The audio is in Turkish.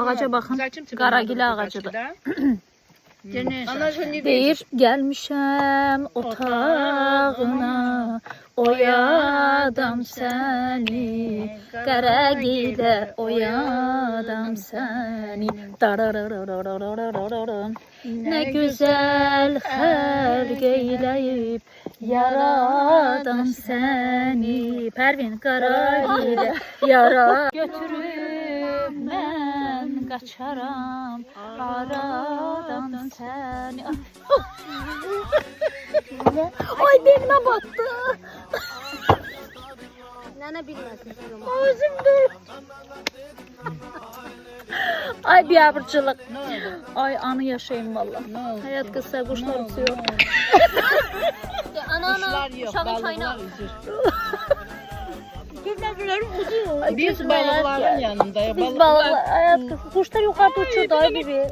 ağaca bakın. Qaragil ağacıdır. Deyir gelmişəm otağına, oyadam səni, Qaragilə oyadam səni. Darararararararam. Nə gözəl xəlq eyləyib yaradan səni. Pərvin Qaragilə yara götürüb mən qaçaram aradan səni. Ay belimə battı. Nənə bilməsin. Ağzım dur. Ay biabırçılıq. Ay anı yaşayın valla. Hayat kısa, kuşlar uçuyor. Ana uşağın çayına. Biz balıkların yanında. Biz balıklar, hayat kısa. Kuşlar yukarıda uçuyor dayı gibi.